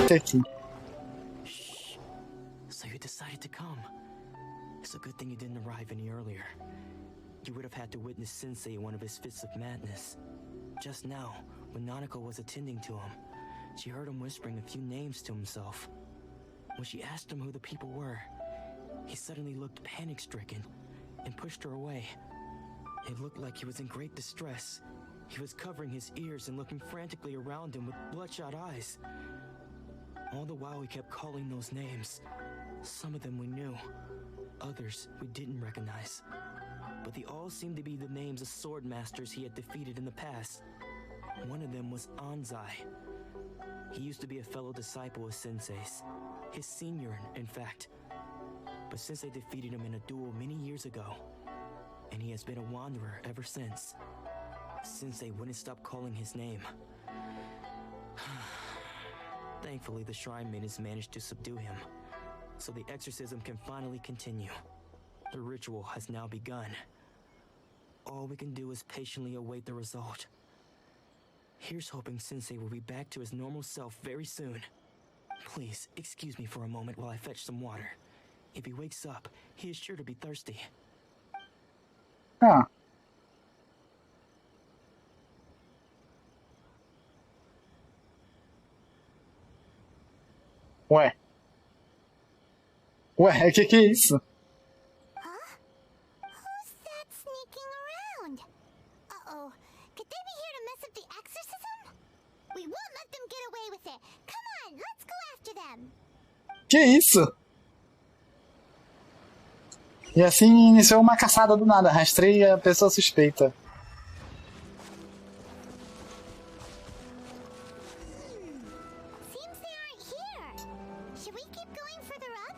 ter aqui. Shh. So you decided to come. It's a good thing you didn't arrive any earlier. You would have had to witness Sensei in one of his fits of madness. Just now, when Nanako was attending to him, she heard him whispering a few names to himself. When she asked him who the people were, he suddenly looked panic-stricken and pushed her away. It looked like he was in great distress. He was covering his ears and looking frantically around him with bloodshot eyes. All the while he kept calling those names. Some of them we knew, others we didn't recognize. But they all seemed to be the names of sword masters he had defeated in the past. One of them was Anzai. He used to be a fellow disciple of Sensei's, his senior, in fact. But Sensei defeated him in a duel many years ago, and he has been a wanderer ever since. Sensei wouldn't stop calling his name. Thankfully, the shrine maidens managed to subdue him, so the exorcism can finally continue. The ritual has now begun. All we can do is patiently await the result. Here's hoping Sensei will be back to his normal self very soon. Please, excuse me for a moment while I fetch some water. If he wakes up, he is sure to be thirsty. Ah. Ué. Ué, que é isso? Huh? Who's that sneaking around? Uh-oh. Could they be here to mess up the exorcism? We won't let them get away with it. Come on, let's go after them. Que isso? E assim iniciou uma caçada do nada. Rastreia a pessoa suspeita. Seems they aren't here. Should we keep going further up?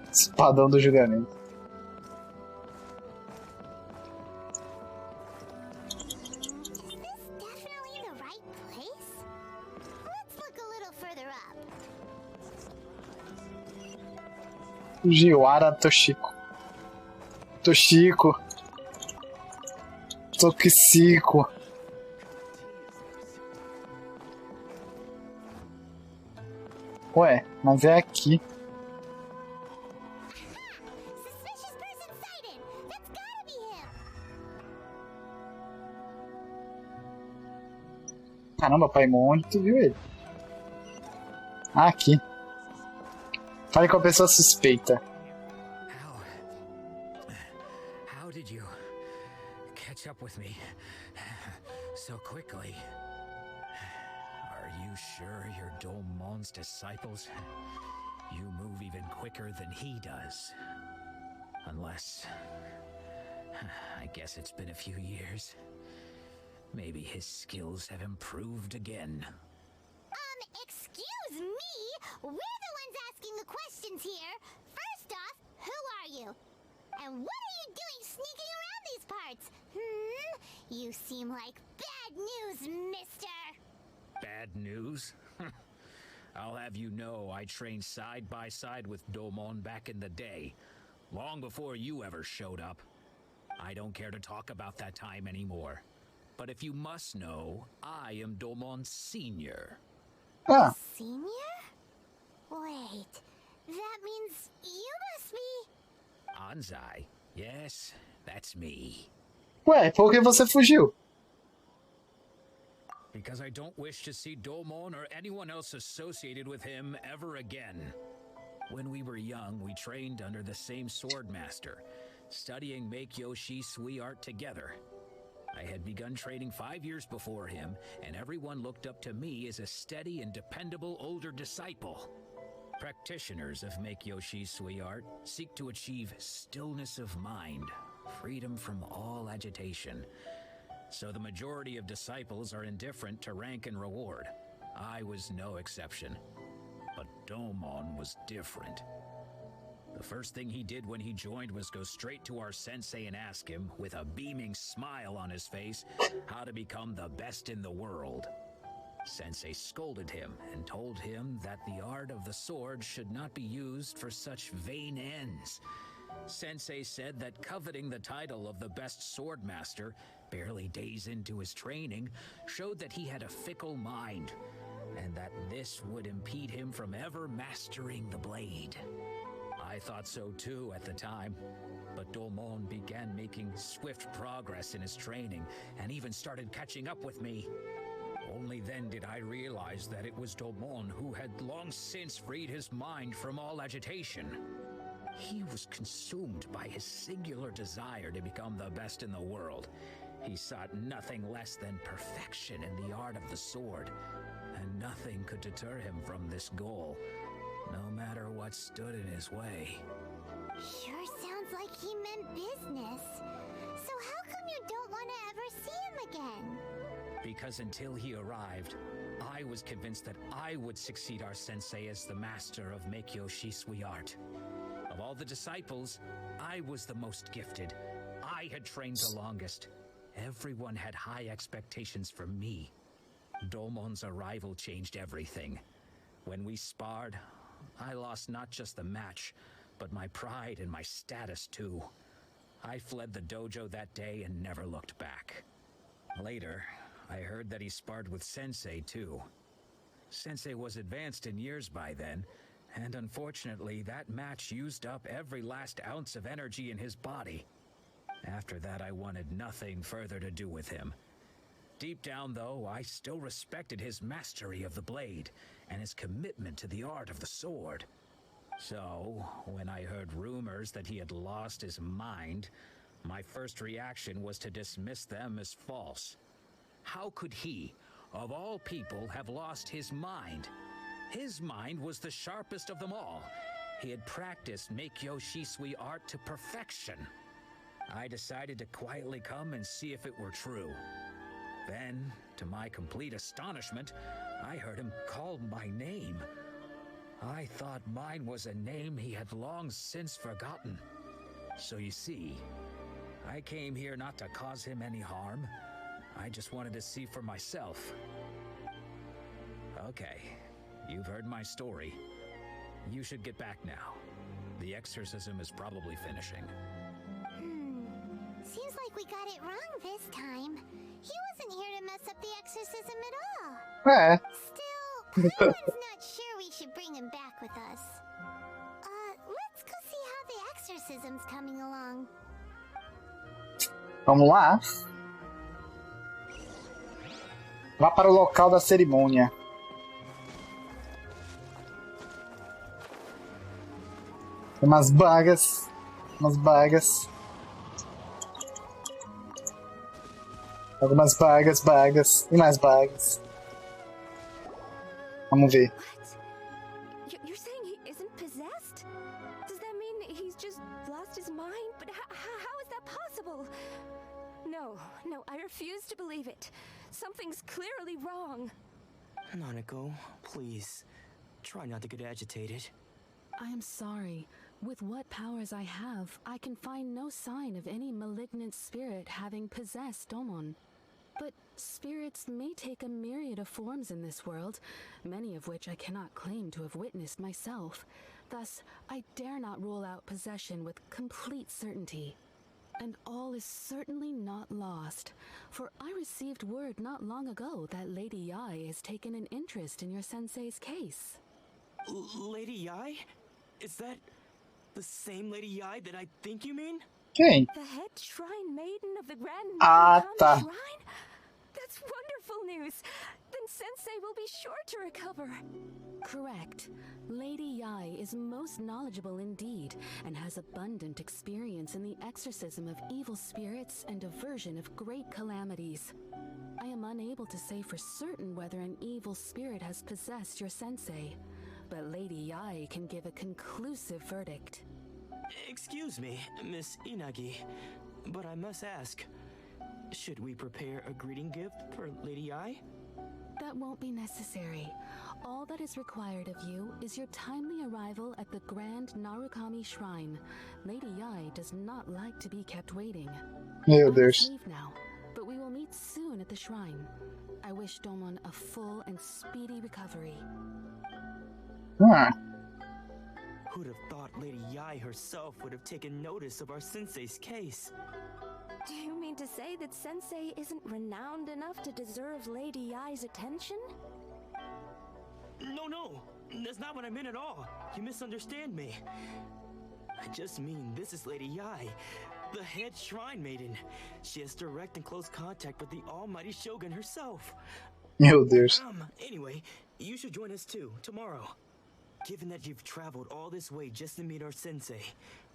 Espadão do julgamento. Is this definitely the right place? Let's look a little further up. Jiwara Toshiko. Toshiko. Toxico. Ué, mas é aqui. Suspicious person sighted. That's gotta be him. Caramba, Paimon, onde tu viu ele? Ah, aqui. Fale com a pessoa suspeita. How did you catch up with me so quickly? Are you sure you're Domon's disciples? You move even quicker than he does. Unless, I guess it's been a few years. Maybe his skills have improved again. Excuse me? We're the ones asking the questions here. First off, who are you? And what are you doing sneaking around these parts? You seem like bad news, mister. Bad news? I'll have you know I trained side by side with Domon back in the day, long before you ever showed up. I don't care to talk about that time anymore. But if you must know, I am Domon's senior. Ah, Senior? Wait, that means you must be... Anzai? Yes, that's me. ué, por que você fugiu? Because I don't wish to see Domon or anyone else associated with him ever again. When we were young, we trained under the same sword master, studying Make-Yoshi Sui art together. I had begun training 5 years before him, and everyone looked up to me as a steady and dependable older disciple. Practitioners of Make-Yoshi Sui art seek to achieve stillness of mind, freedom from all agitation. So the majority of disciples are indifferent to rank and reward. I was no exception. But Domon was different. The first thing he did when he joined was go straight to our sensei and ask him, with a beaming smile on his face, how to become the best in the world. Sensei scolded him and told him that the art of the sword should not be used for such vain ends. Sensei said that coveting the title of the best sword master barely days into his training, showed that he had a fickle mind, and that this would impede him from ever mastering the blade. I thought so too at the time, but Domon began making swift progress in his training and even started catching up with me. Only then did I realize that it was Domon who had long since freed his mind from all agitation. He was consumed by his singular desire to become the best in the world. He sought nothing less than perfection in the art of the sword, and nothing could deter him from this goal, no matter what stood in his way. Sure sounds like he meant business. So how come you don't want to ever see him again? Because until he arrived, I was convinced that I would succeed our sensei as the master of Meikyo Shisui art. Of all the disciples, I was the most gifted. I had trained the longest. Everyone had high expectations from me. Domon's arrival changed everything. When we sparred, I lost not just the match, but my pride and my status too. I fled the dojo that day and never looked back. Later, I heard that he sparred with Sensei too. Sensei was advanced in years by then, and unfortunately that match used up every last ounce of energy in his body. After that, I wanted nothing further to do with him. Deep down, though, I still respected his mastery of the blade and his commitment to the art of the sword. So, when I heard rumors that he had lost his mind, my first reaction was to dismiss them as false. How could he, of all people, have lost his mind? His mind was the sharpest of them all. He had practiced Meikyo Shisui art to perfection. I decided to quietly come and see if it were true. Then, to my complete astonishment, I heard him call my name. I thought mine was a name he had long since forgotten. So you see, I came here not to cause him any harm. I just wanted to see for myself. Okay, you've heard my story. You should get back now. The exorcism is probably finishing. Seems like we got it wrong this time. He wasn't here to mess up the exorcism at all. É. Still, Paimon's not sure we should bring him back with us. Let's go see how the exorcism's coming along. Vamos lá. Vá para o local da cerimônia. Tem umas bagas. Algumas bagas e mais bagas. Vamos ver. What? You're saying he isn't possessed? Does that mean he's just lost his mind? But how is that possible? No, I refuse to believe it. Something's clearly wrong. Nanako, please, try not to get agitated. I am sorry. With what powers I have, I can find no sign of any malignant spirit having possessed Domon. But spirits may take a myriad of forms in this world, many of which I cannot claim to have witnessed myself. Thus, I dare not rule out possession with complete certainty. And all is certainly not lost, for I received word not long ago that Lady Yai has taken an interest in your sensei's case. Lady Yai? Is that the same Lady Yai that I think you mean? Quem? The head shrine maiden of the Grand Ah, Narukami tá. Shrine? That's wonderful news! Then Sensei will be sure to recover. Correct. Lady Yai is most knowledgeable indeed, and has abundant experience in the exorcism of evil spirits and aversion of great calamities. I am unable to say for certain whether an evil spirit has possessed your sensei, but Lady Yai can give a conclusive verdict. Excuse me, Miss Inagi, but I must ask, should we prepare a greeting gift for Lady Yai? That won't be necessary. All that is required of you is your timely arrival at the Grand Narukami Shrine. Lady Yai does not like to be kept waiting. Meu I must Deus. leave now, but we will meet soon at the shrine. I wish Domon a full and speedy recovery. Ah, Who'd have thought Lady Yai herself would have taken notice of our sensei's case? Do you mean to say that Sensei isn't renowned enough to deserve Lady Yai's attention? No, that's not what I meant at all. You misunderstand me. I just mean this is Lady Yai, the head shrine maiden. She has direct and close contact with the almighty Shogun herself. Meu Deus. Anyway, you should join us too, tomorrow. Given that you've traveled all this way just to meet our sensei,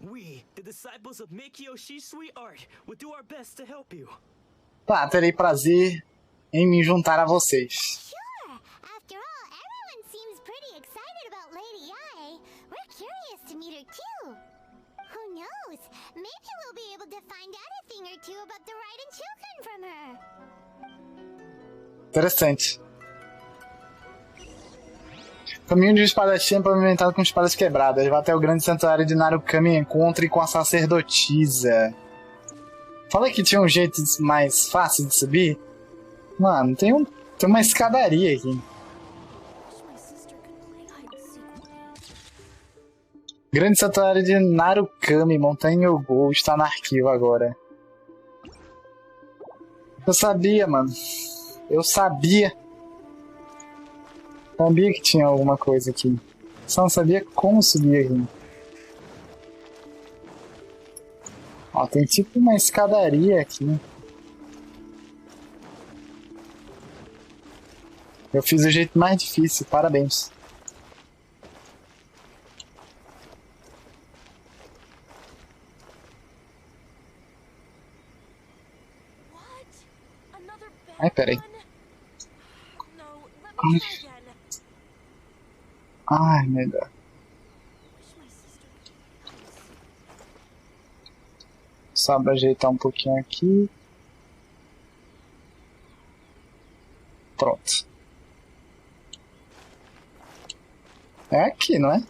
we, the disciples of Meikyoshi Sweet Art, will do our best to help you. Tá, terei prazer em me juntar a vocês. Sure. After all, everyone seems pretty excited about Lady Yai. We're curious to meet her too. Who knows? Maybe we'll be able to find out a thing or two about the Raiden Shogun from her. Interessante. Caminho de um espadachim pavimentado com espadas quebradas. Vá até o grande santuário de Narukami e encontre com a sacerdotisa. Fala que tinha um jeito mais fácil de subir. Mano, tem uma escadaria aqui. Grande santuário de Narukami, Montanha Yogo, está no arquivo agora. Eu sabia, mano. Eu sabia. Sabia que tinha alguma coisa aqui. Só não sabia como subir aqui. Ó, tem tipo uma escadaria aqui. Eu fiz o jeito mais difícil, parabéns. Ai, peraí. Ai, meu Deus. Só pra ajeitar um pouquinho aqui. Pronto. É aqui, não é?